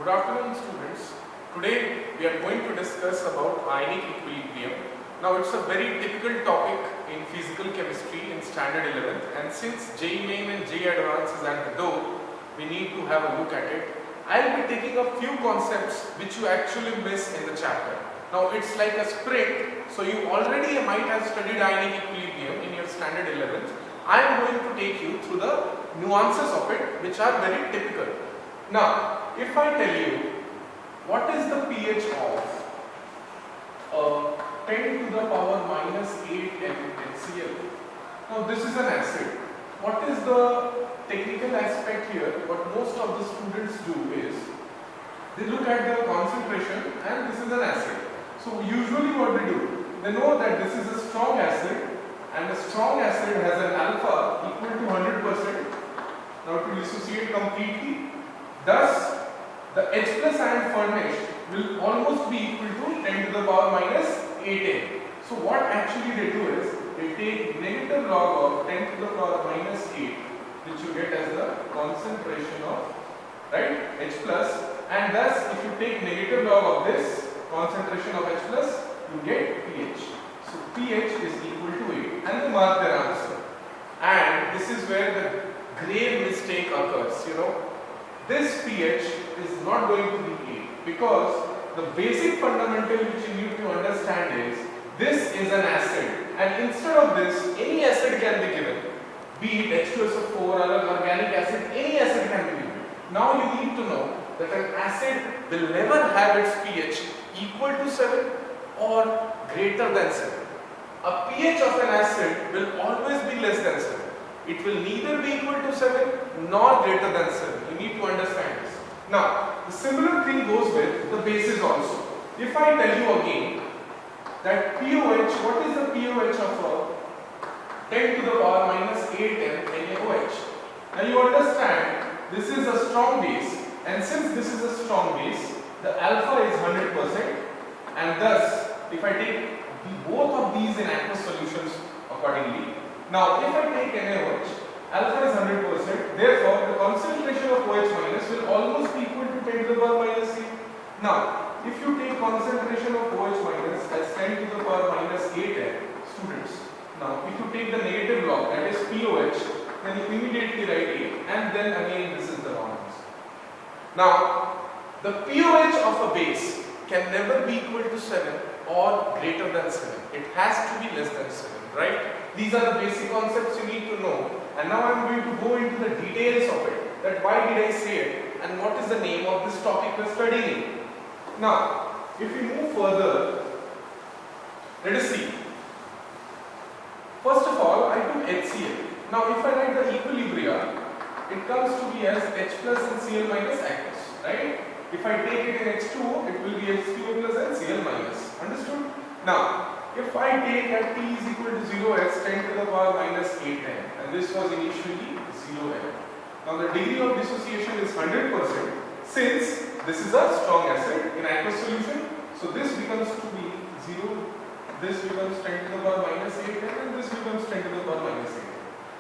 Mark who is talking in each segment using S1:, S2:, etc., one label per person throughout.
S1: Good afternoon, students. Today we are going to discuss about ionic equilibrium. Now it's a very typical topic in physical chemistry in standard 11th, and since JEE Main and JEE Advanced is at the door, we need to have a look at it. I'll be taking a few concepts which you actually miss in the chapter. Now it's like a sprint, so you already might have studied ionic equilibrium in your standard 11th. I am going to take you through the nuances of it which are very typical. Now, if I tell you what is the pH of 10 to the power minus 8 NaCl. Now this is an acid. What is the technical aspect here? What most of the students do is they look at the concentration and this is an acid. So usually what they do, they know that this is a strong acid and a strong acid has an alpha equal to 100%. Now to dissociate completely, thus the H plus ion furnished will almost be equal to 10 to the power minus 8n. So what actually they do is they take negative log of 10 to the power minus 8, which you get as the concentration of H plus, and thus if you take negative log of this concentration of H plus, you get pH. So pH is equal to 8 and they mark their answer. And this is where the grave mistake occurs, This pH is not going to be 8 because the basic fundamental which you need to understand is this is an acid, and instead of this any acid can be given, be it H2SO4 or an organic acid, any acid can be given. Now you need to know that an acid will never have its pH equal to 7 or greater than 7. A pH of an acid will always be less than 7. It will neither be equal to 7 nor greater than 7. You need to understand this. Now, the similar thing goes with the bases also. If I tell you again that POH, what is the POH of 10 to the power minus 8n NaOH? Now you understand this is a strong base, and since this is a strong base, the alpha is 100%, and thus if I take both of these in aqueous solutions accordingly, now if I take NaOH, alpha is 100%, therefore the concentration of OH minus will almost be equal to 10 to the power minus 8. Now, if you take concentration of OH minus as 10 to the power minus 8n, students, now if you take the negative log, that is POH, then you immediately write 8, and then again this is the wrong answer. Now, the POH of a base can never be equal to 7 or greater than 7. It has to be less than 7, right? These are the basic concepts you need to know, and now I am going to go into the details of it, that why did I say it and what is the name of this topic we are studying. Now, if we move further, let us see. First of all, I took HCl. Now, if I write the equilibria, it comes to be as H plus and Cl minus aqueous, right? If I take it in H2O, it will be H2O plus and Cl minus. Understood? Now, if I take at T is equal to 0 as 10 to the power minus 8n, and this was initially 0n. Now, the degree of dissociation is 100% since this is a strong acid in aqueous solution. So, this becomes to be 0, this becomes 10 to the power minus 8n, and this becomes 10 to the power minus 8n.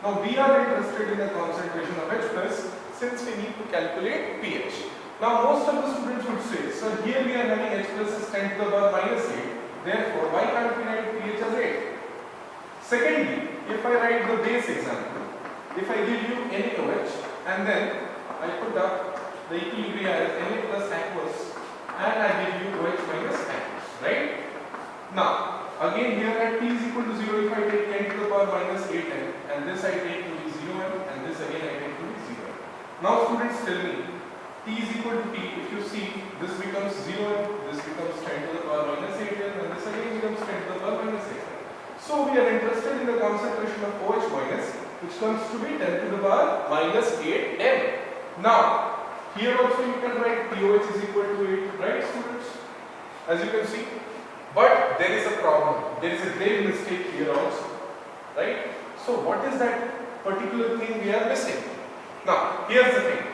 S1: Now, we are interested in the concentration of H plus since we need to calculate pH. Now, most of the students would say, so here we are having H plus is 10 to the power minus 8, therefore, why can't we write pH as 8? Secondly, if I write the base example, if I give you NaOH and then I put up the equilibria as Na plus aqueous and I give you OH minus aqueous, right? Now, again here at T is equal to 0, if I take 10 to the power minus 8n, and this I take to be 0n, and this again I take to be 0n. Now students tell me, T is equal to T, if you see, this becomes 0n, this becomes 10 to the power minus 8n, and this again becomes 10 to the power minus 8n. So we are interested in the concentration of OH minus, which comes to be 10 to the power minus 8n. Now, here also you can write POH is equal to 8, right students? As you can see. But there is a problem. There is a grave mistake here also, right? So what is that particular thing we are missing? Now, here's the thing.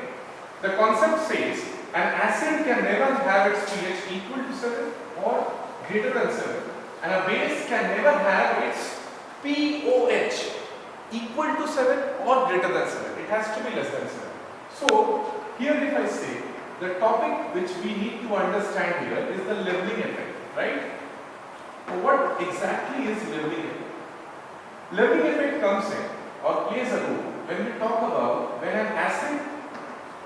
S1: The concept says an acid can never have its pH equal to 7 or greater than 7, and a base can never have its POH equal to 7 or greater than 7. It has to be less than 7. So, here if I say the topic which we need to understand here is the leveling effect, right? So what exactly is leveling effect? Leveling effect comes in or plays a role when we talk about when an acid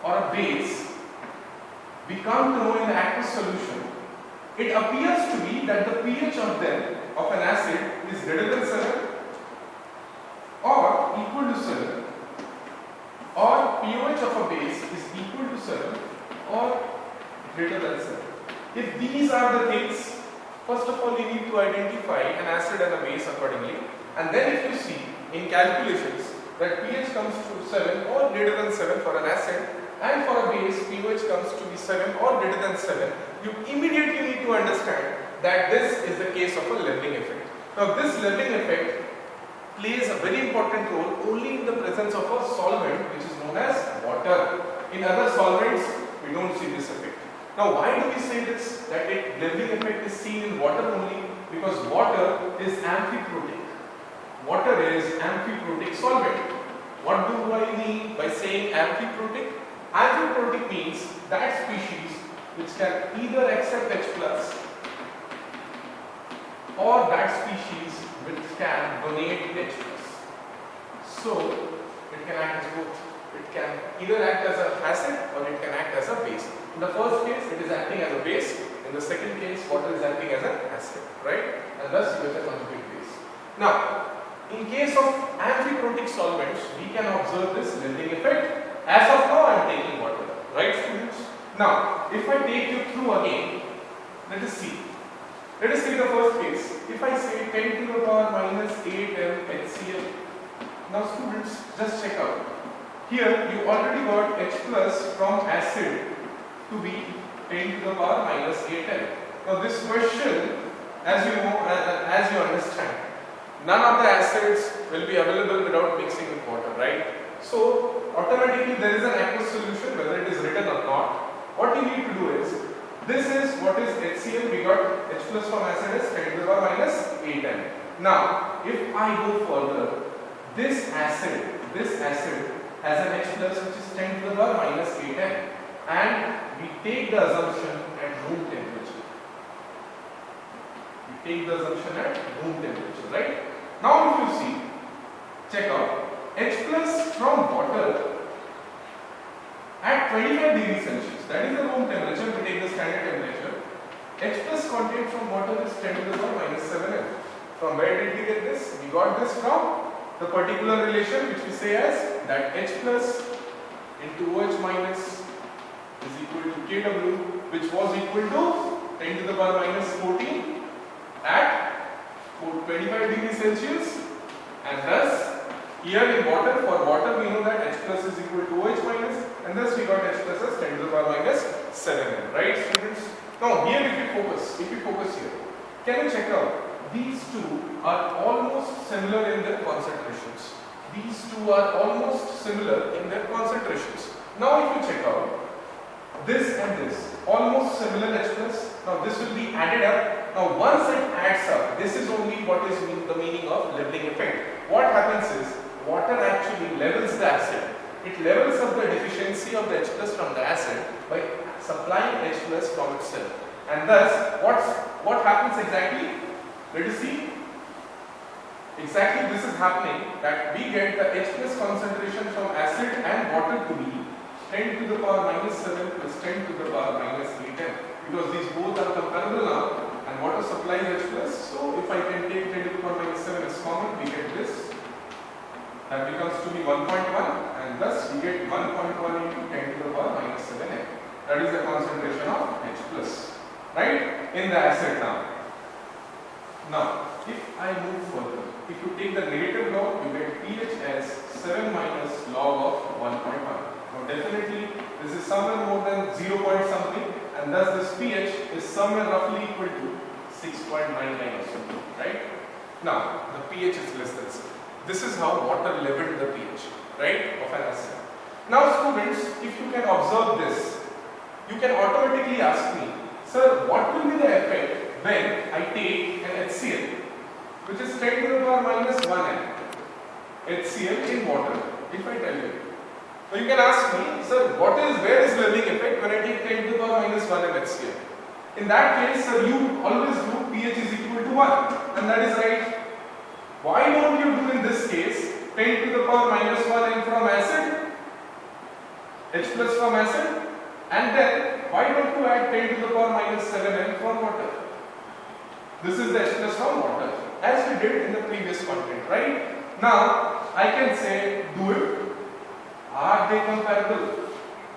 S1: or a base we come to know in the aqueous solution, it appears to be that the pH of them of an acid is greater than 7 or equal to 7, or pH of a base is equal to 7 or greater than 7. If these are the things, first of all you need to identify an acid and a base accordingly, and then if you see in calculations that pH comes to 7 or greater than 7 for an acid, and for a base pH comes to be 7 or greater than 7, you immediately need to understand that this is the case of a leveling effect. Now this leveling effect plays a very important role only in the presence of a solvent which is known as water. In other solvents we don't see this effect. Now why do we say this, that leveling effect is seen in water only? Because water is amphiprotic. Water is amphiprotic solvent. What do I mean by saying amphiprotic? Amphiprotic means that species which can either accept H plus or that species which can donate H plus. So it can act as both. It can either act as an acid or it can act as a base. In the first case it is acting as a base. In the second case water is acting as an acid, right? And thus you get a conjugate base. Now in case of amphiprotic solvents we can observe this leveling effect. As of now I am taking water, right students? Now if I take you through again, let us see. Let us see the first case. If I say 10 to the power minus 8 HCl. Now students, just check out. Here you already got H plus from acid to be 10 to the power minus 8L. Now this question, as you know, as you understand, none of the acids will be available without mixing with water, right? So automatically there is an aqueous solution whether it is written or not. What you need to do is, this is what is HCl, we got H plus from acid is 10 to the power minus 8N. Now if I go further, this acid has an H plus which is 10 to the power minus 8N, and we take the assumption at room temperature. We take the assumption at room temperature, right? Now if you see, check out. H plus from water at 25 degrees Celsius, that is the room temperature, we take the standard temperature. H plus content from water is 10 to the power minus 7N. From where did we get this? We got this from the particular relation which we say as that H plus into OH minus is equal to Kw, which was equal to 10 to the power minus 14 at 25 degrees Celsius, and thus here in water, for water we know that H plus is equal to OH minus, and thus we got H plus as 10 to the power minus 7N, right students? Now here if we focus here, can you check out? These two are almost similar in their concentrations. These two are almost similar in their concentrations. Now if you check out, this and this, almost similar H plus, now this will be added up. Now once it adds up, this is only what is the meaning of leveling effect. What happens is, water actually levels the acid. It levels up the deficiency of the H plus from the acid by supplying H plus from itself. And thus, what happens exactly? Let us see. Exactly this is happening, that we get the H plus concentration from acid and water to be 10 to the power minus 7 plus 10 to the power minus 8N, because these both are comparable now and water supplies H plus. So if I can take 10 to the power minus 7 as common, we get this. That becomes to be 1.1, and thus we get 1.1 into 10 to the power minus 7N. That is the concentration of H plus, right, in the acid now. Now, if I move further, if you take the negative log, you get pH as 7 minus log of 1.1. Now, definitely this is somewhere more than 0 point something, and thus this pH is somewhere roughly equal to 6.99 or something, right? Now, the pH is less than 7. This is how water leveled the pH, right, of an acid. Now students, if you can observe this, you can automatically ask me, sir, what will be the effect when I take an HCl, which is 10 to the power minus 1N, HCl in water. If I tell you, Now you can ask me, sir, where is leveling effect when I take 10 to the power minus 1 mHCl? In that case, sir, you always do pH is equal to 1, and that is right. Why don't you do in this case 10 to the power minus 1 m from acid, H plus from acid, and then why don't you add 10 to the power minus 7 m from water? This is the H plus from water, as we did in the previous content, right? Now, I can say, do it. Are they comparable?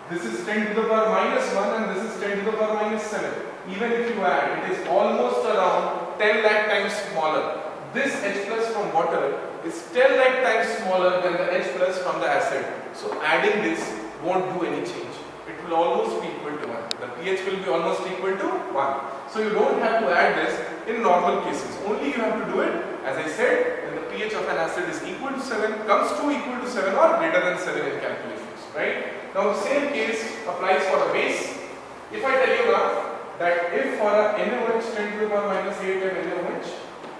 S1: This is 10 to the power minus 1 and this is 10 to the power minus 7. Even if you add, it is almost around 10 lakh times smaller. This H plus from water is 10 lakh times smaller than the H plus from the acid. So adding this won't do any change. It will almost be equal to 1. The pH will be almost equal to 1. So you don't have to add this in normal cases. Only you have to do it, as I said, when the pH of an acid is equal to 7, comes to equal to 7 or greater than 7 in calculations, right? Now the same case applies for a base. If I tell you now that if for a NaOH 10 to the power minus 8 m NaOH,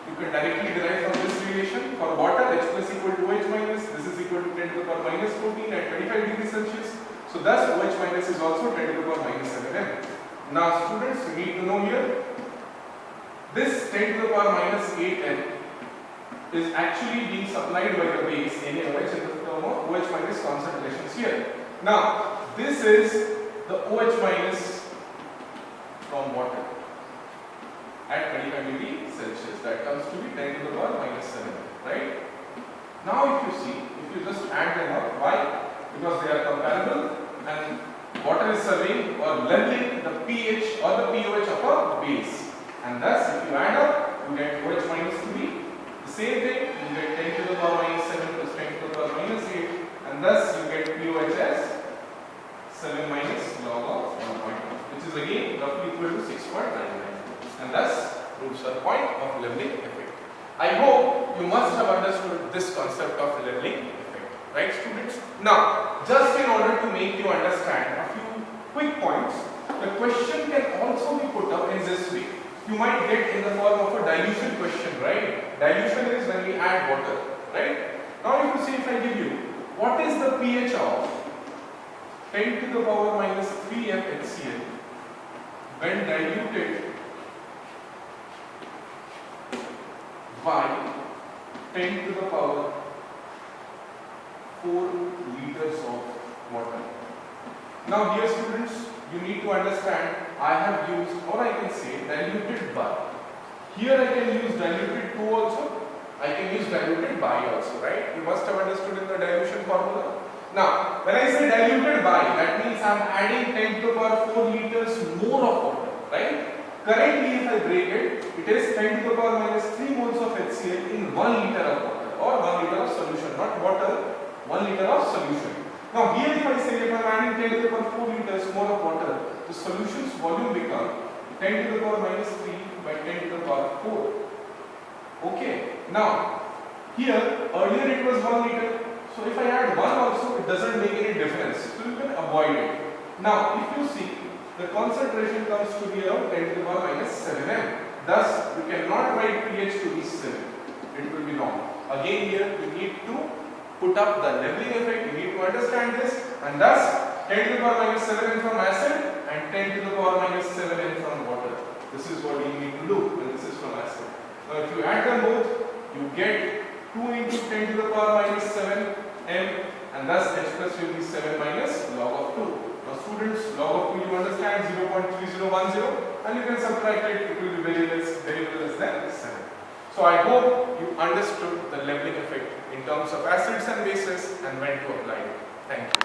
S1: you can directly derive from this relation. For water, H plus equal to OH minus, this is equal to 10 to the power minus 14 at 25 degrees Celsius. So thus OH minus is also 10 to the power minus 7 m. Now students, you need to know here, this 10 to the power minus 8 m is actually being supplied by the base NaOH in the form of OH minus concentrations here. Now, this is the OH minus from water at 25 degrees Celsius. That comes to be 10 to the power minus 7, right? Now, if you see, if you just add them up, why? Because they are comparable and water is serving or leveling the pH or the pOH of a base. And thus, if you add up, you get OH minus to be the same thing. You get 10 to the power minus 7 plus 10 to the power minus 8, and thus you get pOH as 7 minus log of 1.1, which is again roughly equal to 6.99, and thus proves the point of leveling effect. I hope you must have understood this concept of leveling effect, right, students? Now, just in order to make you understand a few quick points, the question can also be put up in this way. You might get in the form of a dilution question, right? Dilution is when we add water, right? Now if you see, if I give you, what is the pH of 10 to the power minus 3 m HCl when diluted by 10 to the power 4 liters of water. Now here students, you need to understand, I have used, or I can say diluted by. Here I can use diluted to also, I can use diluted by also, right? You must have understood in the dilution formula. Now, when I say diluted by, that means I am adding 10 to the power 4 liters more of water, right? Currently, if I break it, it is 10 to the power minus 3 moles of HCl in 1 liter of water, or 1 liter of solution, not water, 1 liter of solution. Now here if I say, if I am adding 10 to the power 4 liters more of water, the solution's volume becomes 10 to the power minus 3 by 10 to the power 4. Okay. Now, here earlier it was 1 liter. So if I add 1 also, it doesn't make any difference. So you can avoid it. Now, if you see, the concentration comes to be around 10 to the power minus 7 m. Thus, you cannot write pH to be 7. It will be wrong. Again here, you need to put up the leveling effect. You need to understand this. And thus, 10 to the power minus 7 m from acid and 10 to the power minus 7 m from water. This is what you need to do when this is from acid. Now, if you add them both, you get 2 into 10 to the power minus 7 m, and thus H plus will be 7 minus log of 2. Now students, log of 2 you understand 0.3010, and you can subtract it, it will be very less than 7. So I hope you understood the leveling effect in terms of acids and bases and when to apply it. Thank you.